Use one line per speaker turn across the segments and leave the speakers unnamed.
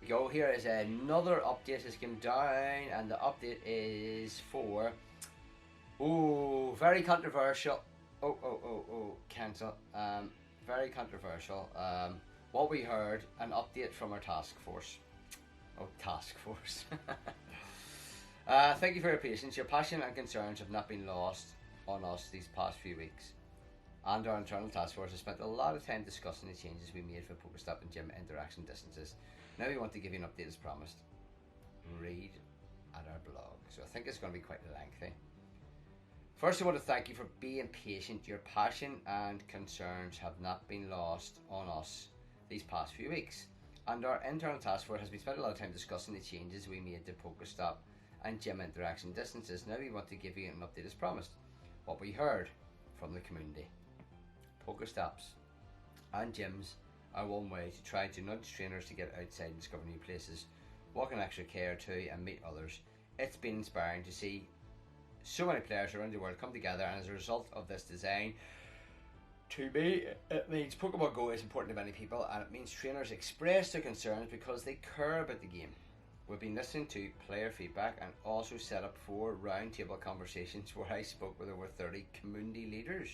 Go, here is another update has come down, and the update is for very controversial. Cancel. Very controversial. What we heard, an update from our task force. Task force. Thank you for your patience. Your passion and concerns have not been lost on us these past few weeks. And our internal task force has spent a lot of time discussing the changes we made for Pokestop and gym interaction distances. Now we want to give you an update as promised. Read at our blog. So I think it's going to be quite lengthy. First, I want to thank you for being patient. Your passion and concerns have not been lost on us these past few weeks. And our internal task force has been spent a lot of time discussing the changes we made to Pokestop and gym interaction distances. Now we want to give you an update as promised. What we heard from the community. Pokestops and gyms are one way to try to nudge trainers to get outside and discover new places, walk an extra K or two and meet others. It's been inspiring to see so many players around the world come together, and as a result of this design, to me, it means Pokemon Go is important to many people, and it means trainers express their concerns because they care about the game. We've been listening to player feedback and also set up 4 roundtable conversations where I spoke with over 30 community leaders.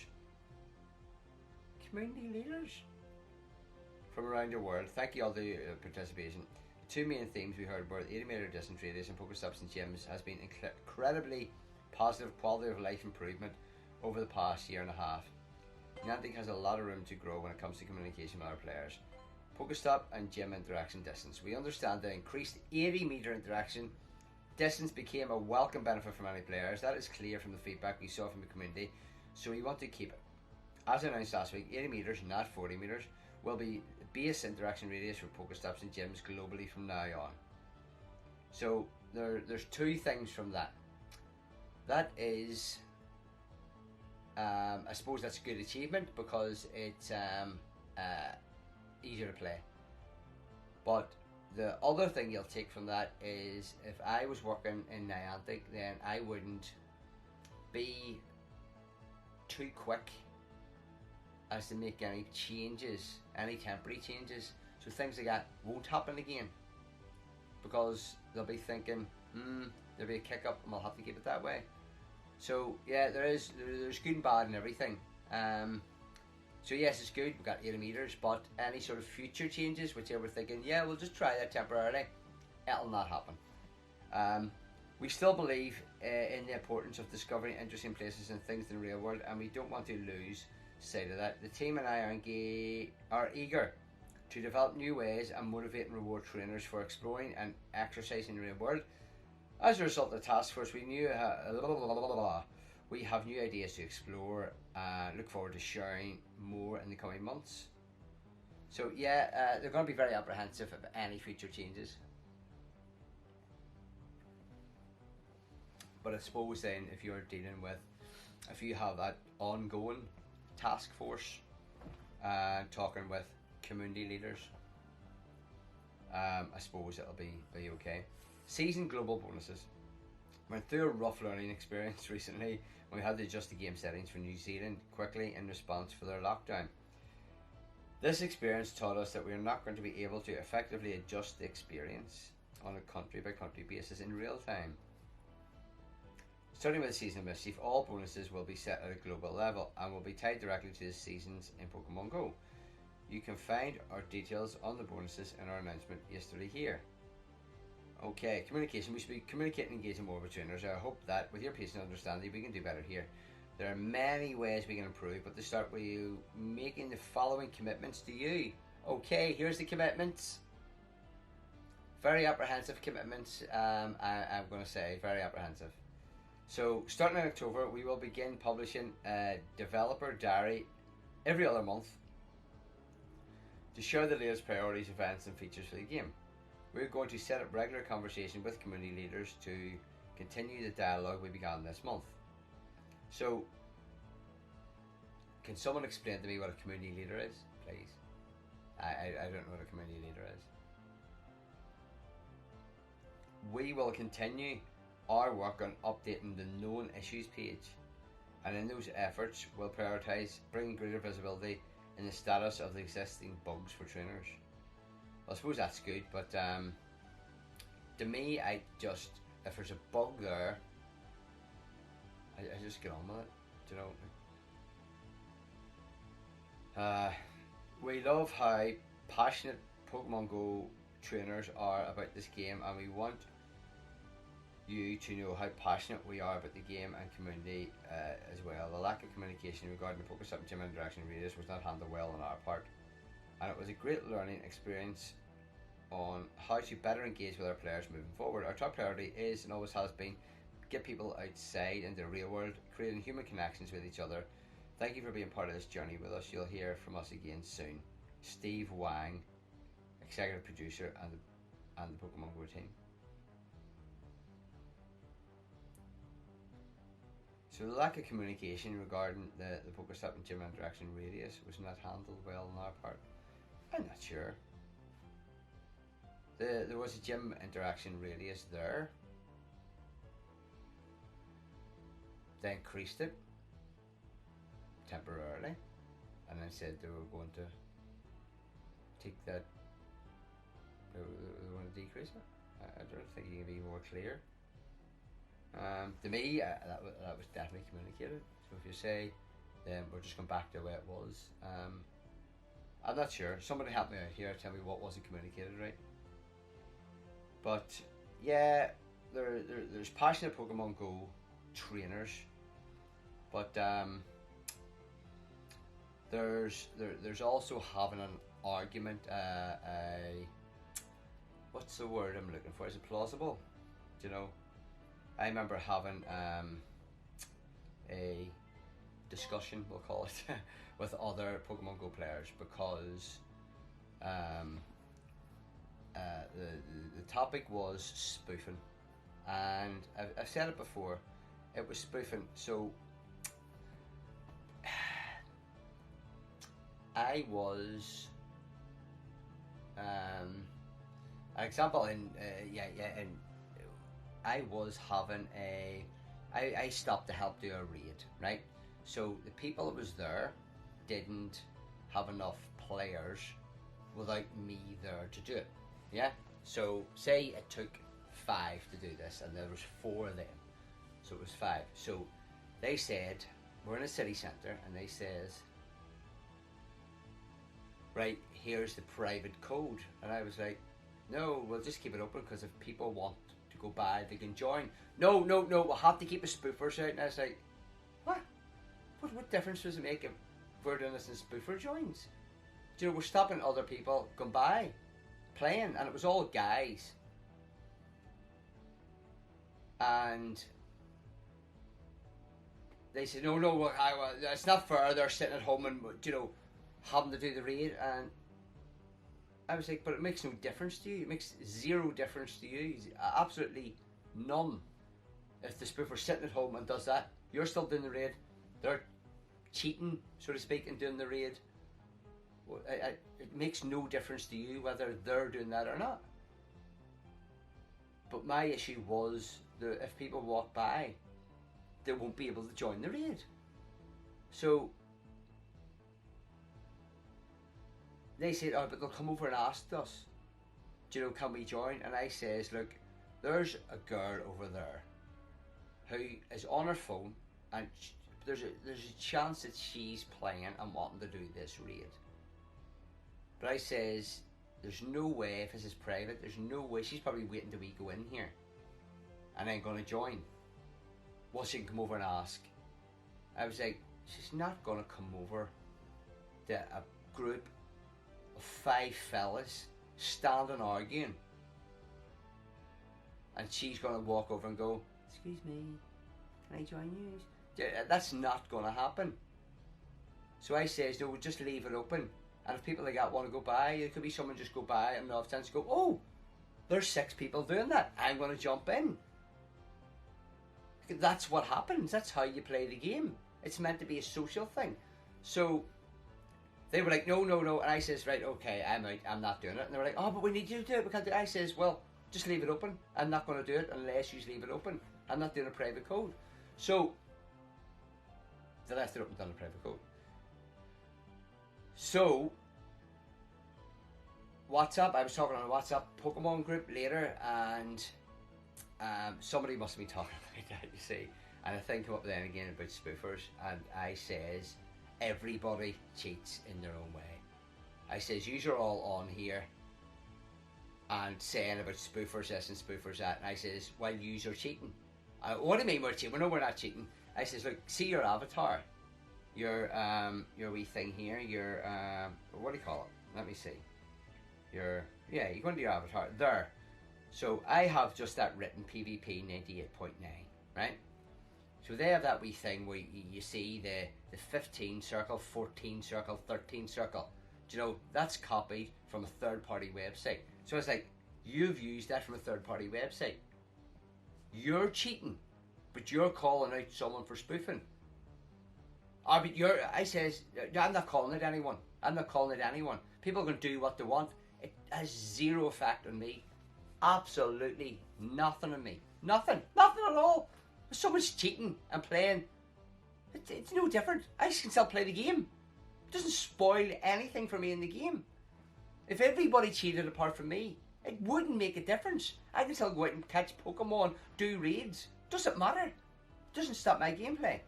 From around the world. Thank you all for the participation. The 2 main themes we heard were the 80-meter distance radius and Pokestops and gyms has been incredibly positive quality of life improvement over the past year and a half. Niantic has a lot of room to grow when it comes to communication with our players. Pokestop and gym interaction distance. We understand the increased 80-meter interaction distance became a welcome benefit for many players. That is clear from the feedback we saw from the community, so we want to keep it. As announced last week, 80 metres, not 40 metres, will be base interaction radius for Pokestops and gyms globally from now on. So there's 2 things from that. That is, I suppose that's a good achievement because it's easier to play. But the other thing you'll take from that is if I was working in Niantic, then I wouldn't be too quick as to make any changes, any temporary changes, so things like that won't happen again, because they'll be thinking, there'll be a kick up and we'll have to keep it that way. So yeah, there's good and bad in everything. So yes, it's good, we've got 80 metres, but any sort of future changes, which they were thinking, yeah, we'll just try that temporarily, it'll not happen. We still believe in the importance of discovering interesting places and things in the real world, and we don't want to lose sight of that. The team and I are eager to develop new ways and motivate and reward trainers for exploring and exercising in the real world. As a result of the task force, we have new ideas to explore and look forward to sharing more in the coming months. So yeah, they're going to be very apprehensive of any future changes. But I suppose then if you have that ongoing task force and talking with community leaders, I suppose it'll be okay. Season global bonuses. Went through a rough learning experience recently when we had to adjust the game settings for New Zealand quickly in response for their lockdown. This experience taught us that we are not going to be able to effectively adjust the experience on a country by country basis in real time. Starting with the Season of Mischief, all bonuses will be set at a global level and will be tied directly to the seasons in Pokemon Go. You can find our details on the bonuses in our announcement yesterday here. Okay, communication. We should be communicating and engaging more with trainers. I hope that with your patience and understanding we can do better here. There are many ways we can improve, but to start with you making the following commitments to you. Okay, here's the commitments. Very apprehensive commitments, I'm going to say, very apprehensive. So, starting in October, we will begin publishing a developer diary every other month to share the latest priorities, events and features for the game. We're going to set up regular conversation with community leaders to continue the dialogue we began this month. So, can someone explain to me what a community leader is, please? I don't know what a community leader is. We will continue our work on updating the known issues page, and in those efforts we'll prioritise bringing greater visibility in the status of the existing bugs for trainers. I suppose that's good, but to me, if there's a bug there, I just get on with it. You know, we love how passionate Pokemon Go trainers are about this game, and we want you to know how passionate we are about the game and community as well. The lack of communication regarding the PokeStop and gym interaction radius was not handled well on our part, and it was a great learning experience on how to better engage with our players moving forward. Our top priority is and always has been get people outside in the real world, creating human connections with each other. Thank you for being part of this journey with us. You'll hear from us again soon. Steve Wang, executive producer and the Pokemon Go team. So the lack of communication regarding the PokeStop and gym interaction radius was not handled well on our part. I'm not sure. There was a gym interaction radius there. They increased it temporarily, and then said they were going to take that. They were going to decrease it. I don't think you can be more clear. To me, that was definitely communicated. So if you say, then we're just going back to the way it was. I'm not sure. Somebody help me out here. Tell me what wasn't communicated right. But yeah, there's passionate Pokemon Go trainers, but there's also having an argument. What's the word I'm looking for? Is it plausible? Do you know? I remember having a discussion, we'll call it, with other Pokemon Go players because the topic was spoofing, and I've said it before, it was spoofing. So I was an example in I was having I stopped to help do a raid, right? So the people that was there didn't have enough players without me there to do it. Yeah? So say it took 5 to do this and there was 4 of them. So it was 5. So they said, we're in a city centre, and they says, right, here's the private code. And I was like, no, we'll just keep it open because if people want to go by, they can join. No, we'll have to keep the spoofers out. And I was like, what? What difference does it make if we're doing this and spoofer joins? Do you know, we're stopping other people going by, playing, and it was all guys. And they said, no, it's not fair. They're sitting at home and, you know, having to do the raid. And I was like, but it makes no difference to you. It makes zero difference to you. Absolutely none. If the spoofer's sitting at home and does that, you're still doing the raid. They're cheating, so to speak, and doing the raid. It makes no difference to you whether they're doing that or not. But my issue was that if people walk by, they won't be able to join the raid. So they said, oh, but they'll come over and ask us, do you know, can we join? And I says, look, there's a girl over there who is on her phone, and there's a chance that she's playing and wanting to do this raid. But I says, there's no way, if this is private, there's no way, she's probably waiting till we go in here and then going to join. Well, she can come over and ask. I was like, she's not going to come over to a group of 5 fellas standing arguing, and she's going to walk over and go, excuse me, can I join you? That's not going to happen. So I says, no, we'll just leave it open. And if people like that want to go by, it could be someone just go by and off chance go, oh, there's 6 people doing that, I'm going to jump in. That's what happens. That's how you play the game. It's meant to be a social thing. So they were like, no. And I says, right, okay, I'm out. I'm not doing it. And they were like, oh, but we need you to do it. We can't do it. I says, well, just leave it open. I'm not going to do it unless you leave it open. I'm not doing a private code. So they left it open on a private code. So WhatsApp. I was talking on a WhatsApp Pokemon group later, and somebody must be talking about that, you see. And I think come up then again about spoofers, and I says everybody cheats in their own way. I says you're all on here and saying about spoofers this and spoofers that, and I says, well, you're cheating. What do you mean we're cheating? No, we're not cheating. I says, look, see your avatar, your wee thing here, your what do you call it? Let me see. You go into your avatar there. So I have just that written PvP 98.9, right? So they have that wee thing where you see the 15 circle, 14 circle, 13 circle. Do you know, that's copied from a third party website. So it's like, you've used that from a third party website. You're cheating, but you're calling out someone for spoofing. But I says, I'm not calling it anyone. I'm not calling it anyone. People can do what they want. It has zero effect on me. Absolutely nothing on me. Nothing at all. If someone's cheating and playing, it's no different. I can still play the game. It doesn't spoil anything for me in the game. If everybody cheated apart from me, it wouldn't make a difference. I can still go out and catch Pokemon, do raids. Doesn't matter. It doesn't stop my gameplay.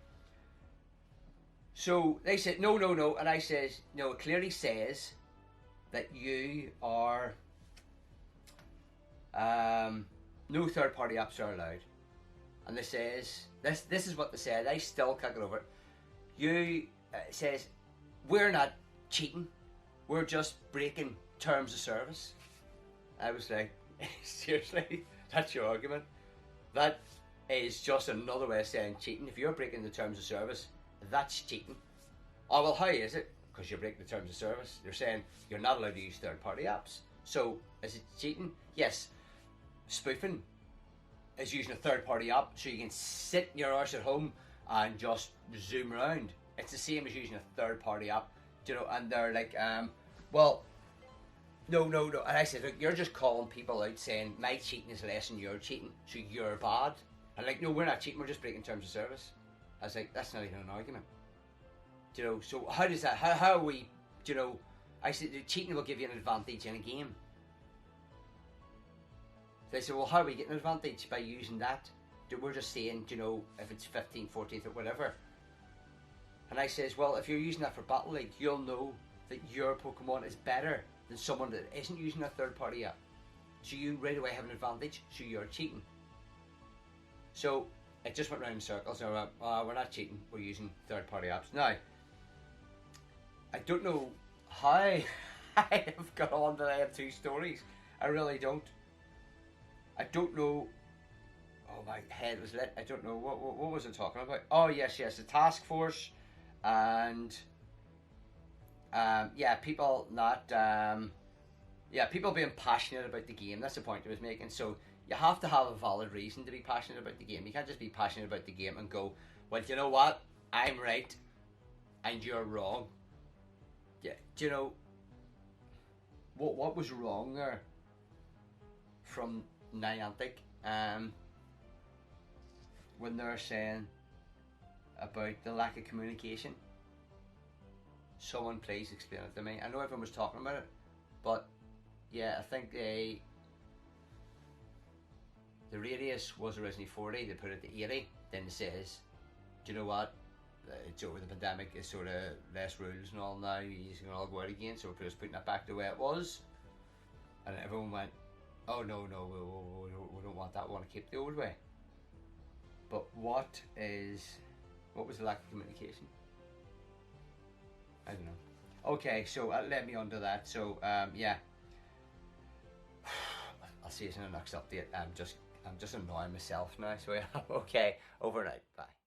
So they said, no. And I says, no, it clearly says that you are, no third party apps are allowed. And they says, this is what they said, I still can't get over it. You, says, we're not cheating, we're just breaking terms of service. I was like, seriously? That's your argument? That is just another way of saying cheating. If you're breaking the terms of service, that's cheating. Oh, well, how is it? Because you're breaking the terms of service. They're saying you're not allowed to use third-party apps. So, is it cheating? Yes. Spoofing is using a third-party app so you can sit in your arse at home and just zoom around. It's the same as using a third-party app. You know, and they're like, well, no. And I said, look, you're just calling people out saying my cheating is less than your cheating, so you're bad. And like, no, we're not cheating, we're just breaking terms of service. I was like, that's not even an argument. You know, so how does that, how are we, you know, I said cheating will give you an advantage in a game. They said, well, how are we getting an advantage? By using that? We're just saying, you know, if it's 15th, 14th or whatever. And I says, well, if you're using that for Battle League, you'll know that your Pokemon is better than someone that isn't using a third party app. So you right away have an advantage, so you're cheating. So it just went round in circles. So we're not cheating, we're using third party apps. Now, I don't know how I have got on that I have two stories. I really don't. I don't know. Oh, my head was lit. I don't know. What was I talking about? Oh, yes, the task force. And yeah, people not people being passionate about the game. That's the point I was making. So you have to have a valid reason to be passionate about the game. You can't just be passionate about the game and go, well, you know what, I'm right and you're wrong. Yeah, do you know what was wrong there from Niantic when they're saying about the lack of communication? Someone please explain it to me. I know everyone was talking about it, but yeah, I think the radius was originally 40, they put it to 80, then it says, do you know what, it's over the pandemic, is sort of less rules and all now, you can all go out again, so we're just putting that back the way it was. And everyone went, oh no, we don't want that, we want to keep the old way. But what was the lack of communication? I don't know. Okay, so that led me on to that. So yeah, I'll see you in the next update. I'm just annoying myself now. So yeah, okay, over and out. Bye.